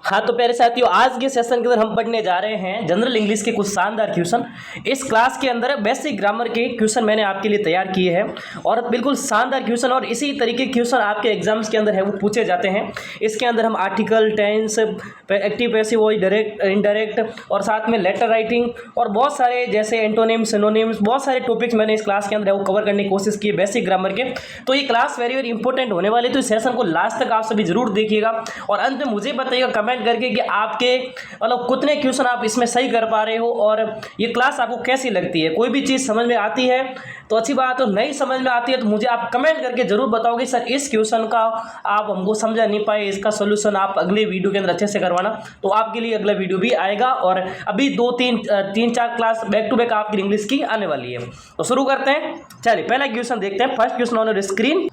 हाँ तो प्यारे साथियों, आज के सेशन के अंदर हम पढ़ने जा रहे हैं जनरल इंग्लिश के कुछ शानदार क्वेश्चन। इस क्लास के अंदर बेसिक ग्रामर के क्वेश्चन मैंने आपके लिए तैयार किए हैं और बिल्कुल शानदार क्वेश्चन, और इसी तरीके के क्वेश्चन आपके एग्जाम्स के अंदर है वो पूछे जाते हैं। इसके अंदर हम article, tense, active, passive voice, direct, indirect और साथ में लेटर राइटिंग और बहुत सारे जैसे एंटोनिम्स, सिनोनिम्स, बहुत सारे टॉपिक्स मैंने इस क्लास के अंदर वो कवर करने की कोशिश की है बेसिक ग्रामर के। तो ये क्लास वेरी वेरी इंपॉर्टेंट होने वाली है, तो इस सेशन को लास्ट तक आप सभी जरूर देखिएगा और अंत में मुझे बताइएगा कमेंट करके कि आपके मतलब कितने क्वेश्चन आप इसमें सही कर पा रहे हो और ये क्लास आपको कैसी लगती है। कोई भी चीज़ समझ में आती है तो अच्छी बात, तो नहीं समझ में आती है तो मुझे आप कमेंट करके जरूर बताओगे सर इस क्वेश्चन का आप हमको समझा नहीं पाए, इसका सोल्यूशन आप अगले वीडियो के अंदर अच्छे से करवाना। तो आपके लिए अगला वीडियो भी आएगा और अभी तीन चार क्लास बैक टू बैक आपकी इंग्लिश की आने वाली है। तो शुरू करते हैं। चलिए पहला क्वेश्चन देखते हैं। First question on screen.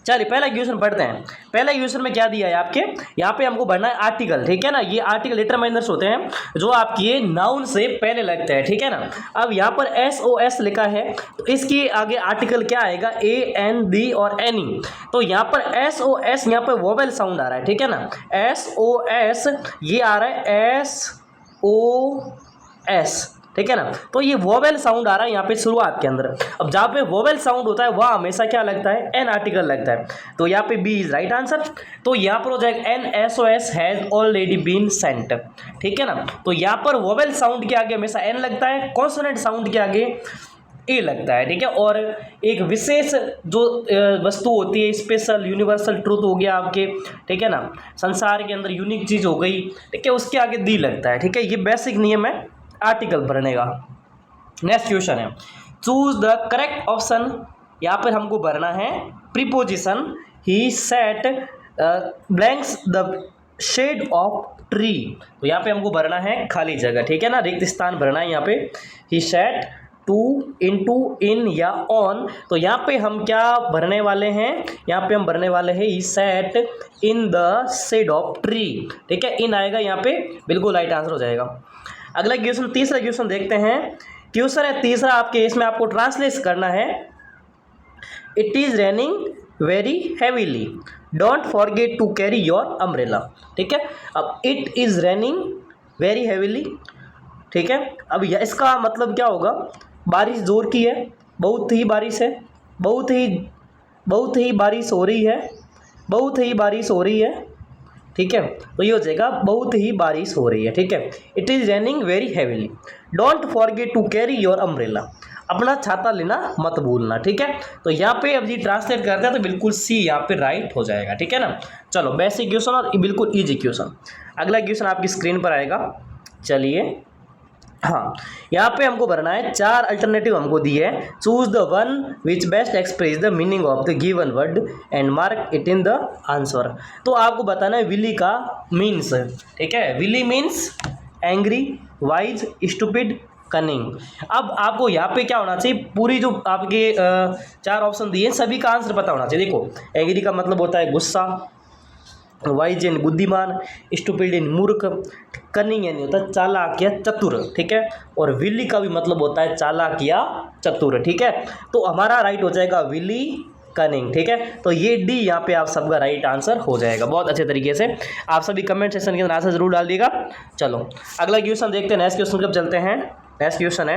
चलिए पहला क्वेश्चन पढ़ते हैं। पहला क्वेश्चन में क्या दिया है आपके, यहाँ पे हमको भरना है आर्टिकल, ठीक है ना। ये आर्टिकल डिटरमाइनर्स होते हैं जो आपके नाउन से पहले लगते हैं, ठीक है ना। अब यहाँ पर SOS लिखा है तो इसके आगे आर्टिकल क्या आएगा, AND और ANY। तो यहाँ पर SOS यहाँ पर वोवेल साउंड आ रहा है, ठीक है ना। SOS ये आ रहा है SOS, ठीक है ना। तो ये वोवेल साउंड आ रहा है यहाँ पे शुरुआत के अंदर। अब जहाँ पे वोवेल साउंड होता है वह हमेशा क्या लगता है, एन आर्टिकल लगता है। तो यहाँ पे बी इज राइट आंसर। तो यहाँ पर हो जाएगा NSOS has already been sent, ठीक है ना। तो यहाँ पर वोवेल साउंड के आगे हमेशा एन लगता है, कॉन्सोनेंट साउंड के आगे ए लगता है, ठीक है। और एक विशेष जो वस्तु होती है, स्पेशल यूनिवर्सल ट्रूथ हो गया आपके, ठीक है ना, संसार के अंदर यूनिक चीज़ हो गई, ठीक है, उसके आगे दी लगता है, ठीक है। ये बेसिक नियम है आर्टिकल भरने का। नेक्स्ट क्वेश्चन है, चूज द करेक्ट ऑप्शन। यहाँ पर हमको भरना है प्रीपोजिशन ही set blanks the shade of tree. तो यहाँ पे हमको भरना है खाली जगह, ठीक है ना, रिक्त स्थान भरना है यहाँ पे। ही सेट टू, इनटू, इन या ऑन। तो यहाँ पे हम क्या भरने वाले हैं, यहाँ पे हम भरने वाले हैं he sat in the shade of tree, ठीक है। इन आएगा यहाँ पे, बिल्कुल राइट आंसर हो जाएगा। अगला क्वेश्चन, तीसरा क्वेश्चन देखते हैं। क्वेश्चन है तीसरा आपके, इसमें आपको ट्रांसलेट करना है। It is raining very heavily, don't forget to carry your umbrella, ठीक है। अब it is raining very heavily, ठीक है। अब इसका मतलब क्या होगा, बारिश जोर की है, बहुत ही बारिश है, बहुत ही बारिश हो रही है, बहुत ही बारिश हो रही है, ठीक है। तो ये हो जाएगा बहुत ही बारिश हो रही है, ठीक है। It is raining very heavily, don't forget to carry your umbrella, अपना छाता लेना मत भूलना, ठीक है। तो यहाँ पे अब ये ट्रांसलेट करते हैं तो बिल्कुल सी यहाँ पे राइट हो जाएगा, ठीक है ना। चलो बेसिक क्वेश्चन और बिल्कुल ईजी क्वेश्चन। अगला क्वेश्चन आपकी स्क्रीन पर आएगा। चलिए हाँ, यहाँ पे हमको भरना है, चार अल्टरनेटिव हमको दिए है। Choose the one which best express the meaning of the given word and mark it in the answer. तो आपको बताना है विली का मीन्स, ठीक है। Wily means angry, wise, stupid, cunning. अब आपको यहाँ पे क्या होना चाहिए, पूरी जो आपके चार ऑप्शन दिए सभी का आंसर पता होना चाहिए। देखो एंग्री का मतलब होता है गुस्सा, वाइज यानी बुद्धिमान, स्टूपिड यानी मूर्ख, कनिंग यानी होता है चालाक या चतुर, ठीक है। और विली का भी मतलब होता है चालाक या चतुर, ठीक है। तो हमारा राइट हो जाएगा विली, कनिंग, ठीक है। तो ये डी यहाँ पे आप सबका राइट आंसर हो जाएगा। बहुत अच्छे तरीके से आप सभी कमेंट सेक्शन के अंदर आंसर जरूर डाल दिएगा। चलो अगला क्वेश्चन देखते हैं। नेक्स्ट क्वेश्चन कब चलते हैं। नेक्स्ट क्वेश्चन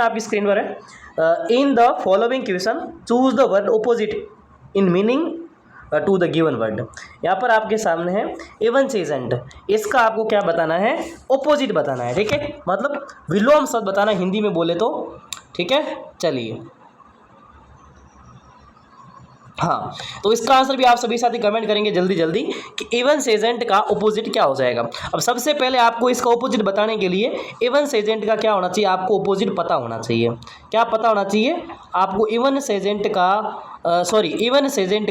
आपकी स्क्रीन पर है। In the following question choose the word opposite in meaning to the given word. यहाँ पर आपके सामने है एवनसेजेंट, इसका आपको क्या बताना है, ऑपोजिट बताना है, ठीक है। मतलब विलोम शब्द बताना है हिंदी में बोले तो, ठीक है। चलिए हाँ, तो इसका आंसर भी आप सभी साथी कमेंट करेंगे जल्दी जल्दी कि एवनसेजेंट का ऑपोजिट क्या हो जाएगा। अब सबसे पहले आपको इसका ऑपोजिट बताने के लिए एवनसेजेंट का क्या होना चाहिए, आपको ऑपोजिट पता होना चाहिए। क्या पता होना चाहिए आपको, एवनसेजेंट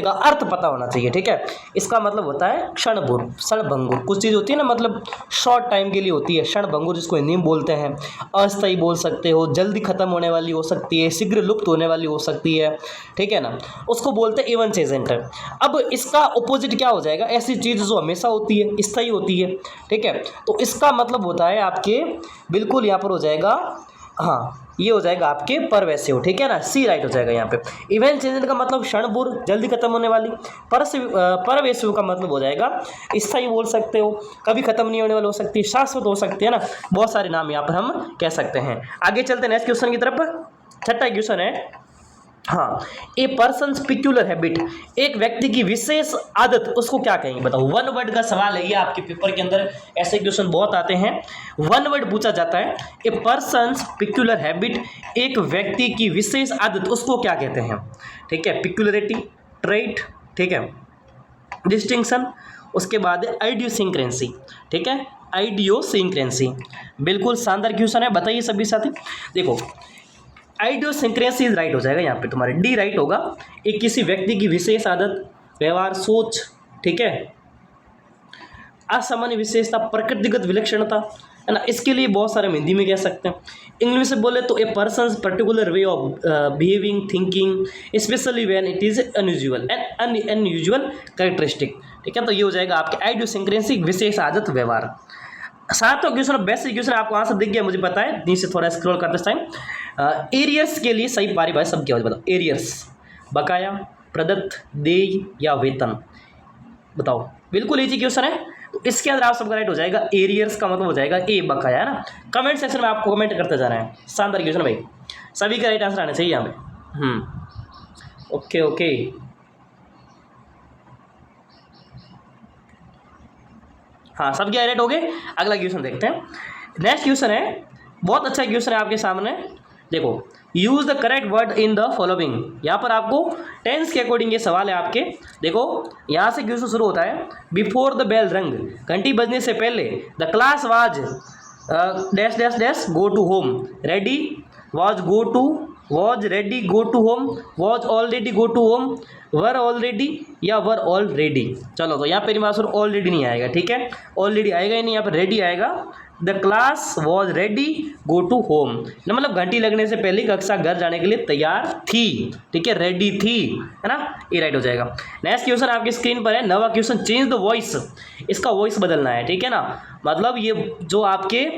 का अर्थ पता होना चाहिए, ठीक है। इसका मतलब होता है क्षणभंगुर। कुछ चीज़ होती है ना, मतलब शॉर्ट टाइम के लिए होती है, क्षणभंगुर जिसको हिंदी में बोलते हैं। अस्थायी बोल सकते हो, जल्दी खत्म होने वाली हो सकती है, शीघ्र लुप्त होने वाली हो सकती है, ठीक है ना, उसको बोलते हैं एवनसेजेंट। अब इसका ऑपोजिट क्या हो जाएगा, ऐसी चीज़ जो हमेशा होती है, स्थायी होती है, ठीक है। तो इसका मतलब होता है आपके बिल्कुल यहाँ पर हो जाएगा हाँ ये हो जाएगा आपके परवेसिव, ठीक है ना, सी राइट हो जाएगा यहाँ पे। इवेंट चेंजेंट का मतलब क्षणभंगुर, जल्दी खत्म होने वाली। परवेसिव का मतलब हो जाएगा स्थायी बोल सकते हो, कभी खत्म नहीं होने वाली हो सकती है, शाश्वत हो सकती है ना, बहुत सारे नाम यहाँ पर हम कह सकते हैं। आगे चलते हैं नेक्स्ट क्वेश्चन की तरफ। छठा क्वेश्चन है, हाँ, ए पर्सन्स पिक्यूलर हैबिट, एक व्यक्ति की विशेष आदत, उसको क्या कहेंगे बताओ। वन वर्ड का सवाल है ये, आपके पेपर के अंदर ऐसे क्वेश्चन बहुत आते हैं, वन वर्ड पूछा जाता है। ए पर्सन्स पिक्यूलर हैबिट, एक व्यक्ति की विशेष आदत, उसको क्या कहते हैं, ठीक है। पिक्यूलरिटी, ट्रेट, ठीक है, डिस्टिंक्शन, उसके बाद आइडियोसिंक्रेंसी, ठीक है, आइडियोसिंक्रेंसी। बिल्कुल शानदार क्वेश्चन है, बताइए सभी साथी। देखो आइडियोसिंक्रेंसी इज राइट हो जाएगा यहाँ पे, तुम्हारे डी राइट होगा। एक किसी व्यक्ति की विशेष आदत, व्यवहार, सोच, ठीक है, असामान्य विशेषता, प्रकृतिगत विलक्षणता, है ना, इसके लिए बहुत सारे हम हिंदी में कह सकते हैं। इंग्लिश में बोले तो a person particular way of behaving, thinking, specially when it is unusual and unusual characteristic, ठीक है। तो ये हो जाएगा आपके आइडियोसिंक्रेंसी, विशेष आदत, व्यवहार। सातों क्वेश्चन बेसिक क्वेश्चन आपको आंसर दिख गया मुझे पता है, नीचे थोड़ा स्क्रॉल करते टाइम। एरियर्स के लिए सही पारिभाषा सब क्या होता है बताओ। एरियर्स बकाया, प्रदत्त, देय या वेतन, बताओ। बिल्कुल इजी क्वेश्चन है, तो इसके अंदर आप सबका राइट हो जाएगा। एरियर्स का मतलब हो जाएगा ए, बकाया, है ना। कमेंट सेक्शन में आपको कमेंट करते जा रहे हैं। शानदार क्वेश्चन भाई, सभी का राइट आंसर आना चाहिए यहाँ पे। ओके ओके, हाँ सब क्या राइट हो गए। अगला क्वेश्चन देखते हैं। नेक्स्ट क्वेश्चन है, बहुत अच्छा क्वेश्चन है आपके सामने। देखो, use the correct word in the following. यहाँ पर आपको टेंस के अकॉर्डिंग ये सवाल है आपके। देखो यहाँ से क्वेश्चन शुरू होता है, बिफोर द बेल रंग, घंटी बजने से पहले, the class was dash dash dash go to home, ready was go to, was ready go to home, was already go to home, were already या वर ऑलरेडी। चलो तो यहाँ पे रिमार्सर ऑलरेडी नहीं आएगा, ठीक है, ऑलरेडी आएगा ही नहीं, यहाँ पर रेडी आएगा। The class was ready go to home, मतलब घंटी लगने से पहले कक्षा घर जाने के लिए तैयार थी, ठीक है, रेडी थी, है ना, ये राइट हो जाएगा। नेक्स्ट क्वेश्चन आपकी स्क्रीन पर है, नवा क्वेश्चन, चेंज द वॉइस, इसका वॉइस बदलना है, ठीक है ना, मतलब ये जो आपके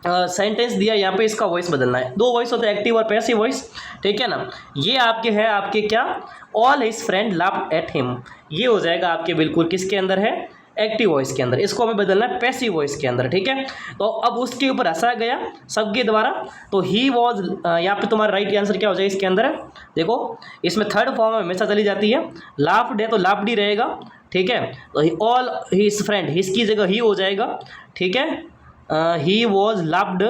सेंटेंस दिया यहाँ पे इसका वॉइस बदलना है। दो वॉइस होते हैं, एक्टिव और पैसिव वॉइस, ठीक है ना। ये आपके है आपके क्या, all his friend laughed at him, ये हो जाएगा आपके बिल्कुल किसके अंदर है, एक्टिव वॉइस के अंदर। इसको हमें बदलना है पैसिव वॉइस के अंदर, ठीक है। तो अब उसके ऊपर हंसा गया सबके द्वारा, तो ही वॉज, यहाँ पे तुम्हारा राइट आंसर क्या हो जाएगा इसके अंदर। देखो इसमें थर्ड फॉर्म में हमेशा चली जाती है, लाफ्ड है तो लाफ्ड ही रहेगा, ठीक है। तो ऑल हिज फ्रेंड, हिज की जगह ही हो जाएगा, ठीक है। ही वॉज लव्ड,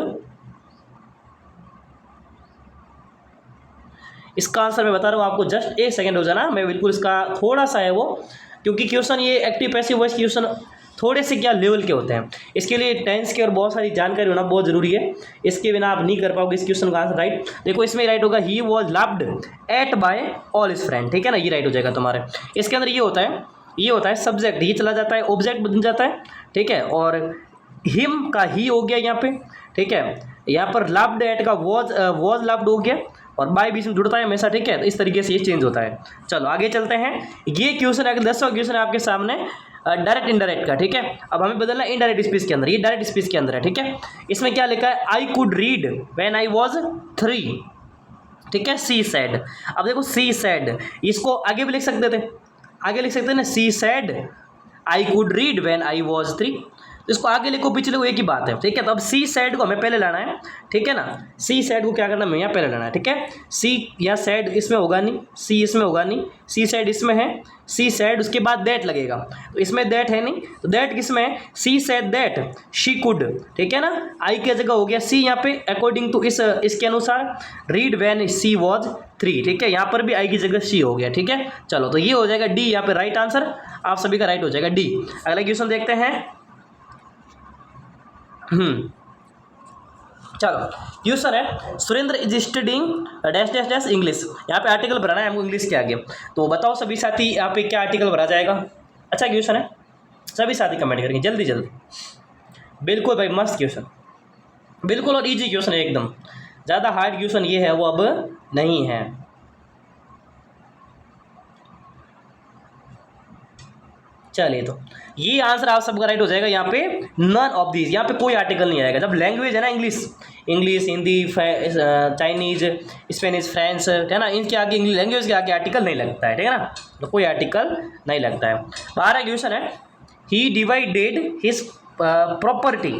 इसका आंसर मैं बता रहा हूँ आपको, जस्ट एक सेकेंड हो जाना, मैं बिल्कुल इसका थोड़ा सा है वो, क्योंकि क्वेश्चन ये एक्टिव पैसिव वॉइस क्वेश्चन थोड़े से क्या लेवल के होते हैं, इसके लिए टेंस की और बहुत सारी जानकारी होना बहुत जरूरी है, इसके बिना आप नहीं कर पाओगे इस क्वेश्चन का आंसर राइट। देखो इसमें राइट होगा, he was loved at by all his friend, ठीक है ना, ये राइट हो जाएगा तुम्हारे। इसके अंदर ये होता है सब्जेक्ट, ये चला जाता है, ऑब्जेक्ट बन जाता है, ठीक है, और हिम का ही हो गया यहाँ पे, ठीक है। यहाँ पर लव्ड एट का वॉज लव्ड हो गया, और बाय बीच में जुड़ता है हमेशा, ठीक है। तो इस तरीके से ये चेंज होता है। चलो आगे चलते हैं। ये क्वेश्चन है 10वां क्वेश्चन है आपके सामने, डायरेक्ट इनडायरेक्ट का, ठीक है। अब हमें बदलना है इनडायरेक्ट स्पीच के अंदर, ये डायरेक्ट स्पीच के अंदर है, ठीक है। इसमें क्या लिखा है, आई could read when I was 3, ठीक है, सी सैड। अब देखो सी सैड, इसको आगे भी लिख सकते थे, आगे लिख सकते हैं ना, she said I could read when I was 3, इसको आगे लिखो पीछे लिखो एक ही बात है, ठीक है। तो अब सी सैड को हमें पहले लाना है, ठीक है ना, सी सैड को क्या करना है, हमें यहाँ पहले लाना है, ठीक है। सी या सैड इसमें होगा नहीं, सी इसमें होगा नहीं, सी सैड इसमें है, सी सैड उसके बाद दैट लगेगा, तो इसमें दैट है नहीं, तो दैट किसमें है, सी सैड दैट शी कुड, ठीक है ना। आई की जगह हो गया सी यहाँ पे, अकॉर्डिंग टू इसके अनुसार, रीड व्हेन सी वॉज 3, ठीक है, यहाँ पर भी आई की जगह सी हो गया, ठीक है। चलो तो ये हो जाएगा डी यहाँ पे राइट आंसर, आप सभी का राइट हो जाएगा डी। अगला क्वेश्चन देखते हैं। चलो क्वेश्चन है, Surendra is studying dash dash dash English, यहाँ पे आर्टिकल भराना है हमको इंग्लिश के आगे, तो बताओ सभी साथी यहाँ पे क्या आर्टिकल भरा जाएगा। अच्छा क्वेश्चन है, सभी साथी कमेंट करेंगे जल्दी जल्दी। बिल्कुल भाई मस्त क्वेश्चन, बिल्कुल, और इजी क्वेश्चन है एकदम, ज़्यादा हार्ड क्वेश्चन ये है वो अब नहीं है। चलिए तो ये आंसर आप सबका राइट हो जाएगा यहाँ पे, नन ऑफ दीज, यहाँ पे कोई आर्टिकल नहीं आएगा। जब लैंग्वेज है ना English, English, Hindi, Chinese, Spanish, French, है ना, इनके आगे इंग्लिश लैंग्वेज के आगे आर्टिकल नहीं लगता है, ठीक है ना, तो कोई आर्टिकल नहीं लगता है। 12 क्वेश्चन है, he divided his property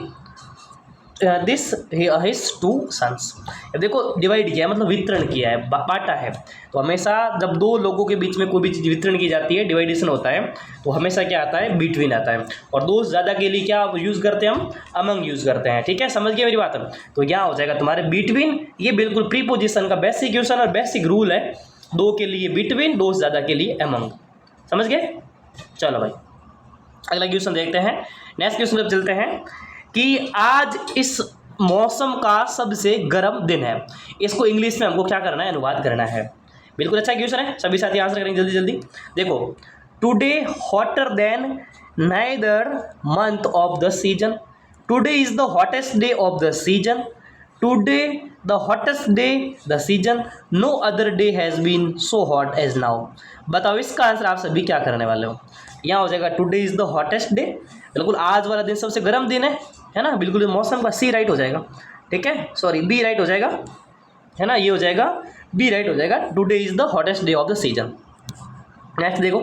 this his 2 sons. देखो डिवाइड किया है मतलब वितरण किया है, बांटा है। तो हमेशा जब दो लोगों के बीच में कोई भी चीज़ वितरण की जाती है, डिवाइडेशन होता है, तो हमेशा क्या आता है, बिटवीन आता है। और दो से ज़्यादा के लिए क्या यूज़ करते हैं हम, अमंग यूज़ करते हैं, ठीक है, समझ गए मेरी बात। तो यहाँ हो जाएगा तुम्हारे बिटवीन, ये बिल्कुल प्रीपोजिशन का बेसिक क्वेश्चन और बेसिक रूल है, दो के लिए बिटवीन, दो से ज़्यादा के लिए अमंग, समझ गए। चलो भाई अगला क्वेश्चन देखते हैं। नेक्स्ट क्वेश्चन जब चलते हैं कि आज इस मौसम का सबसे गर्म दिन है, इसको इंग्लिश में हमको क्या करना है, अनुवाद करना है। बिल्कुल अच्छा क्वेश्चन है, सभी साथी आंसर करेंगे जल्दी जल्दी। देखो, today hotter than neither month of the season, today is the hottest day of the season, today the hottest day the season, no other day has been so hot as now. बताओ इसका answer आप सभी क्या करने वाले हो। यहाँ हो जाएगा today is the hottest day, बिल्कुल आज वाला दिन सबसे गर्म दिन है ना, बिल्कुल मौसम का सी राइट हो जाएगा, ठीक है, सॉरी बी राइट हो जाएगा, है ना, ये हो जाएगा बी राइट हो जाएगा, today is the hottest day of the season. Next देखो,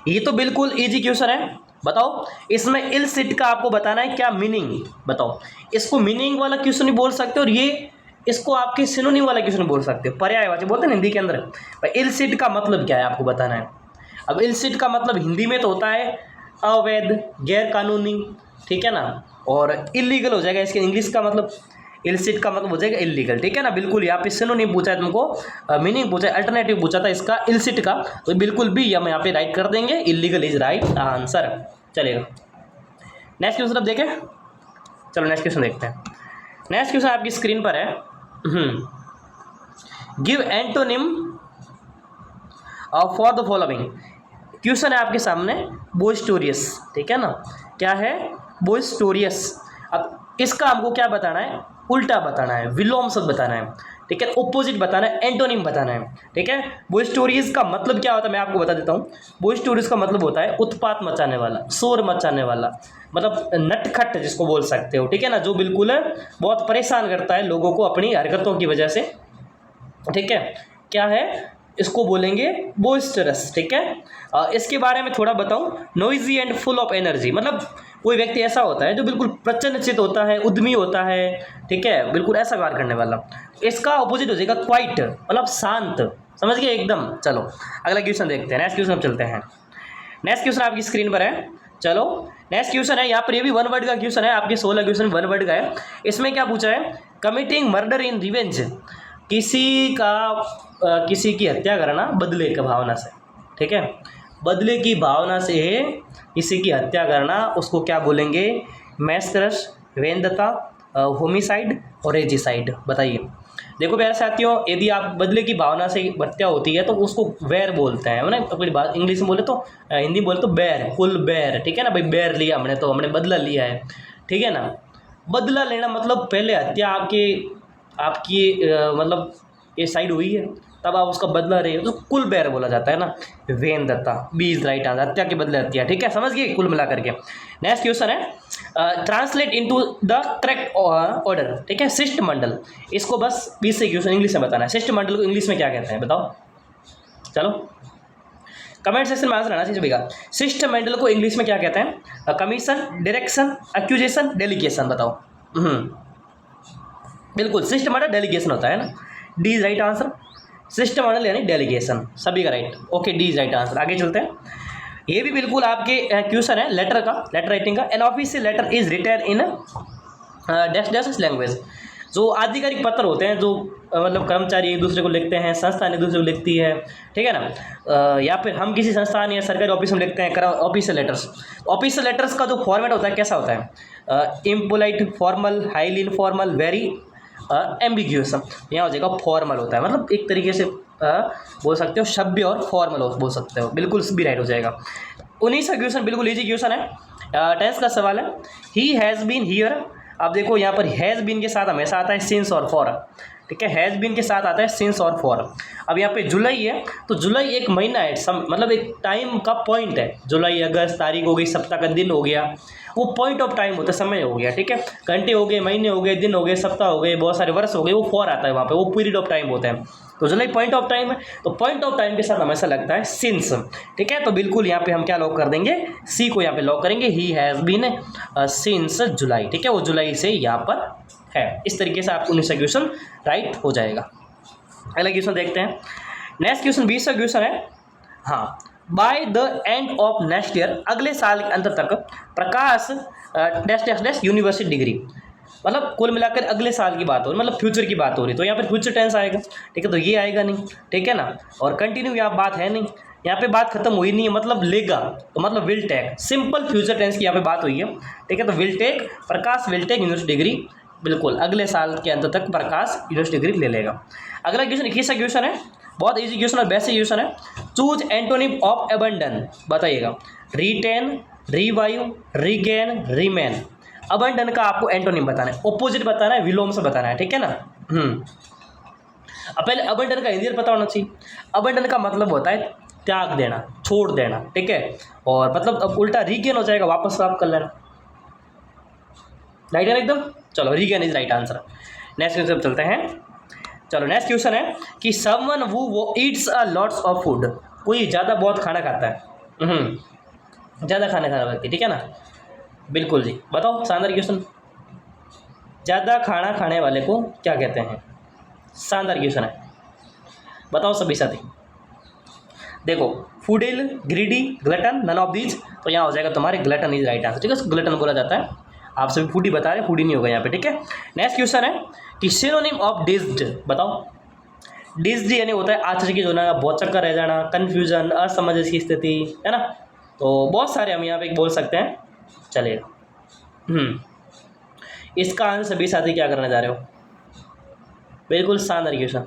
ये तो बिल्कुल इजी क्वेश्चन है। बताओ इसमें इल सिट का आपको बताना है क्या मीनिंग, बताओ। इसको मीनिंग वाला क्वेश्चन नहीं बोल सकते और ये इसको आपके सिनोनिम वाला क्वेश्चन बोल सकते हो, पर्यायवाची बोलते हैं हिंदी के अंदर। भाई इल सिट का मतलब क्या है आपको बताना है। अब इल सिट का मतलब हिंदी में तो होता है अवैध, गैर कानूनी, ठीक है ना, और इलीगल हो जाएगा इसके इंग्लिश का मतलब, इलिसिट का मतलब हो जाएगा इलीगल, ठीक है ना। बिल्कुल यहाँ पे सिनोनिम पूछा है तुमको, मीनिंग पूछा है, अल्टरनेटिव पूछा था इसका इलिसिट का, तो बिल्कुल भी हम यहाँ पे राइट कर देंगे, इलीगल इज राइट आंसर। चलेगा नेक्स्ट क्वेश्चन अब देखें, चलो नेक्स्ट क्वेश्चन देखते हैं। नेक्स्ट क्वेश्चन आपकी स्क्रीन पर है, give antonym for the following. Question है आपके सामने बोइस्टोरियस, ठीक है ना, क्या है, बोइस्टोरियस। अब इसका हमको क्या बताना है, उल्टा बताना है, विलोम शब्द बताना है, ठीक है, ऑपोजिट बताना है, एंटोनिम बताना है, ठीक है। बोइस्टोरियस का मतलब क्या होता है मैं आपको बता देता हूँ। बोइस्टोरियस का मतलब होता है उत्पात मचाने वाला, शोर मचाने वाला, मतलब नटखट जिसको बोल सकते हो, ठीक है ना, जो बिल्कुल बहुत परेशान करता है लोगों को अपनी हरकतों की वजह से, ठीक है, क्या है, इसको बोलेंगे बोइस्टरस, ठीक है। इसके बारे में थोड़ा बताऊं, noisy and full of energy, मतलब कोई व्यक्ति ऐसा होता है जो बिल्कुल प्रचन्नचित होता है, उद्यमी होता है, ठीक है, बिल्कुल ऐसा व्यवहार करने वाला। इसका ऑपोजिट हो जाएगा क्वाइट, मतलब शांत, समझ गए एकदम। चलो अगला क्वेश्चन देखते हैं, नेक्स्ट क्वेश्चन चलते हैं। नेक्स्ट क्वेश्चन आपकी स्क्रीन पर है, चलो नेक्स्ट क्वेश्चन है, यहाँ पर ये भी वन वर्ड का क्वेश्चन है, आपके 16 क्वेश्चन वन वर्ड का है। इसमें क्या पूछा है, कमिटिंग मर्डर इन रिवेंज, किसी की हत्या करना बदले की भावना से, ठीक है, बदले की भावना से किसी की हत्या करना, उसको क्या बोलेंगे, मैस्करस, वेंदता, होमिसाइड और रेजिसाइड। बताइए। देखो प्यारे साथियों, यदि आप बदले की भावना से हत्या होती है तो उसको बैर बोलते हैं, ना अपनी बात इंग्लिश में बोले तो, हिंदी में बोले तो बैर, कुल बैर, ठीक है ना, भाई बैर लिया हमने तो हमने बदला लिया है, ठीक है ना। बदला लेना मतलब पहले हत्या आपकी मतलब ये साइड हुई है, तब आप उसका बदला रहे हो तो कुल बैर बोला जाता है ना, वेंदता, बी इज राइट आंसर, हत्या के बदले हत्या, ठीक है, समझ गए कुल मिला करके। नेक्स्ट क्वेश्चन है, translate into the correct order, ठीक है, शिष्टमंडल, इसको बस 20 से क्वेश्चन इंग्लिश में बताना है। शिष्टमंडल को इंग्लिश में क्या कहते हैं बताओ, चलो कमेंट सेक्शन में आंसर आना चाहिए भैया। शिष्टमंडल को इंग्लिश में क्या कहते हैं, कमीशन, डायरेक्शन, एक्यूजेशन, डेलीगेशन, बताओ। बिल्कुल शिष्टमंडल डेलीगेशन होता है ना, डी इज राइट आंसर, शिष्टमंडल यानी डेलीगेशन, सभी का right, okay D is right answer. आगे चलते हैं, ये भी बिल्कुल आपके क्वेश्चन है लेटर का, लेटर राइटिंग का। An official letter is written in dash dash language, जो आधिकारिक पत्र होते हैं, जो मतलब कर्मचारी एक दूसरे को लिखते हैं, संस्थान एक दूसरे को लिखती है, ठीक है ना, या फिर हम किसी संस्थान या सरकारी ऑफिस में लिखते हैं ऑफिशियल लेटर्स। ऑफिशियल लेटर्स का जो फॉर्मेट होता है कैसा होता है, impolite, formal, highly informal, very ambiguous. यहाँ हो जाएगा फॉर्मल होता है, मतलब एक तरीके से बोल सकते हो सभ्य और फॉर्मल बोल सकते हो, बिल्कुल भी राइट हो जाएगा। 19वां क्वेश्चन बिल्कुल इजी क्वेश्चन है, टेंस का सवाल है। ही हैज़ बीन हियर, अब देखो यहाँ पर हैज़ बीन के साथ हमेशा आता है सिंस और फॉर, ठीक है। हैज़ बीन के साथ आता है सिंस और फॉर। अब यहाँ पे जुलाई है तो जुलाई एक महीना है, मतलब एक टाइम का पॉइंट है। जुलाई, अगस्त, तारीख हो गई, सप्ताह का दिन हो गया, वो पॉइंट ऑफ टाइम होता है, समय हो गया, ठीक है। घंटे हो गए, महीने हो गए, दिन हो गए, सप्ताह हो गए, बहुत सारे वर्ष हो गए, वो फॉर आता है वहाँ पे, वो पीरियड ऑफ टाइम होता है। तो जुलाई पॉइंट ऑफ टाइम है, तो पॉइंट ऑफ टाइम के साथ हमेशा लगता है सिंस, ठीक है। तो बिल्कुल यहाँ पे हम क्या लॉक कर देंगे, सी को यहाँ पे लॉक करेंगे, he has been since July, ठीक है। वो जुलाई से यहाँ पर है। इस तरीके से आपको 19वां क्वेश्चन राइट हो जाएगा। अगला क्वेश्चन देखते हैं। नेक्स्ट क्वेश्चन 20वां क्वेश्चन है, हाँ, by the end of next year, अगले साल के अंत तक Prakash dash dash dash university degree, मतलब कुल मिलाकर अगले साल की बात हो रही, मतलब फ्यूचर की बात हो रही, तो यहाँ पर फ्यूचर टेंस आएगा, ठीक है। तो ये आएगा नहीं, ठीक है ना। और कंटिन्यू यहाँ बात है नहीं, यहाँ पे बात खत्म हुई नहीं है, मतलब लेगा, तो मतलब will take, simple future tense की यहाँ पे बात हुई है, ठीक है। तो will take, Prakash will take university degree, बिल्कुल अगले साल के अंत तक प्रकाश यूनिवर्सिटी डिग्री ले लेगा। अगला क्वेश्चन 21वां क्वेश्चन है, बहुत इजी क्वेश्चन और बेसिक क्वेश्चन है। चूज एंटोनिम ऑफ अबंडन, बताइएगा। Retain, revive, regain, remain. Abandon का आपको एंटोनिम बताना है, ऑपोजिट बताना है, विलोम से बताना है, ठीक है ना। अब पहले अबंडन का हिंदी पता होना चाहिए। अबंडन का मतलब होता है त्याग देना, छोड़ देना, ठीक है। और मतलब अब उल्टा रिगेन हो जाएगा, वापस प्राप्त कर लेना, राइट है एकदम। चलो regain is right answer. Next question चलते हैं। चलो नेक्स्ट क्वेश्चन है कि समवन वो Yeats a lots of food, कोई ज़्यादा बहुत खाना खाता है, ज़्यादा खाना खाता व्यक्ति, ठीक है ना। बिल्कुल जी, बताओ शानदार क्वेश्चन। ज़्यादा खाना खाने वाले को क्या कहते हैं? शानदार क्वेश्चन है, बताओ सभी साथी। देखो, foodie, greedy, glutton, none of these, तो यहाँ हो जाएगा तुम्हारे ग्लटन इज राइट आंसर, ठीक है। ग्लटन बोला जाता है, आप सभी फूडी बता रहे, फूडी नहीं होगा यहाँ पे, ठीक है। नेक्स्ट क्वेश्चन है कि सिनोनिम ऑफ डिज्ड, बताओ। डिज्ड यानी होता है आश्चर्य होना, बहुत चक्कर रह जाना, कन्फ्यूजन, असमंजस की स्थिति, है ना। तो बहुत सारे हम यहाँ पे बोल सकते हैं, चलिए। इसका आंसर सभी साथी क्या करने जा रहे हो? बिल्कुल शानदार क्वेश्चन।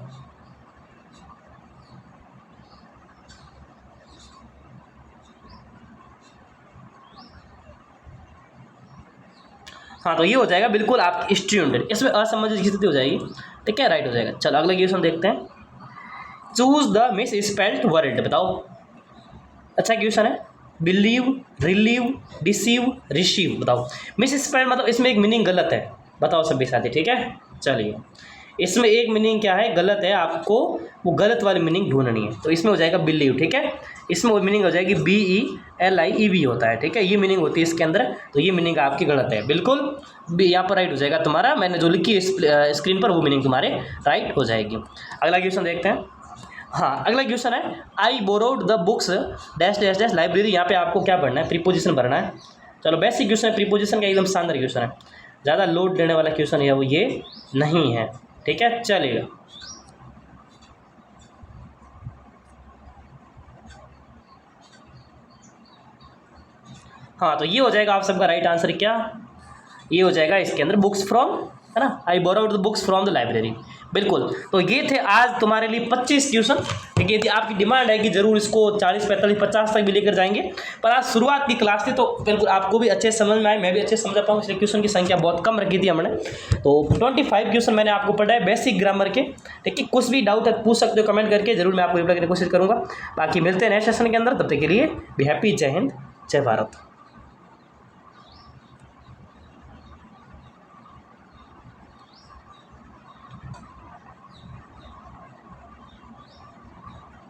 हाँ, तो ये हो जाएगा बिल्कुल आपकी स्टूडेंट, इसमें असमंजस की स्थिति हो जाएगी, ठीक है, राइट हो जाएगा। चलो अगला क्वेश्चन देखते हैं। Choose the miss spelled word, बताओ। अच्छा क्वेश्चन है। बिलीव, रिलीव, डिसीव, रिसीव, बताओ। मिस स्पेल्ड मतलब इसमें एक मीनिंग गलत है, बताओ सभी साथी, ठीक है। चलिए, इसमें एक मीनिंग क्या है, गलत है, आपको वो गलत वाली मीनिंग ढूंढनी है। तो इसमें हो जाएगा बिलीव, ठीक है। इसमें वो मीनिंग हो जाएगी BELIEV होता है, ठीक है, ये मीनिंग होती है इसके अंदर। तो ये मीनिंग आपकी गलत है, बिल्कुल यहाँ पर राइट हो जाएगा तुम्हारा, मैंने जो लिखी स्क्रीन पर वो मीनिंग तुम्हारे राइट हो जाएगी। अगला क्वेश्चन देखते हैं। हाँ, अगला क्वेश्चन है I borrowed the books dash dash dash library. यहाँ पे आपको क्या पढ़ना है, प्रीपोजिशन भरना है। चलो बेसिक क्वेश्चन है, प्रीपोजिशन का एकदम शानदार क्वेश्चन है, ज़्यादा लोड लेने वाला क्वेश्चन है वो ये नहीं है, ठीक है, चलेगा। हाँ, तो ये हो जाएगा आप सबका राइट आंसर, क्या ये हो जाएगा इसके अंदर बुक्स फ्रॉम, है ना, I borrowed the books from the library, बिल्कुल। तो ये थे आज तुम्हारे लिए 25 क्वेश्चन, ठीक है। यदि आपकी डिमांड है कि जरूर इसको 40, 45, 50 तक भी लेकर जाएंगे, पर आज शुरुआत की क्लास थी तो बिल्कुल आपको भी अच्छे समझ में आए, मैं भी अच्छे समझ पाऊँ, इसलिए क्वेश्चन की संख्या बहुत कम रखी थी हमने। तो 25 क्वेश्चन मैंने आपको पढ़ाए बेसिक ग्रामर के, ठीक है। कुछ भी डाउट है पूछ सकते हो कमेंट करके, जरूर मैं आपको रिप्लाई करने की कोशिश करूँगा। बाकी मिलते हैं नेक्स्ट सेशन के अंदर, तब तक के लिए बी हैप्पी। जय हिंद, जय भारत।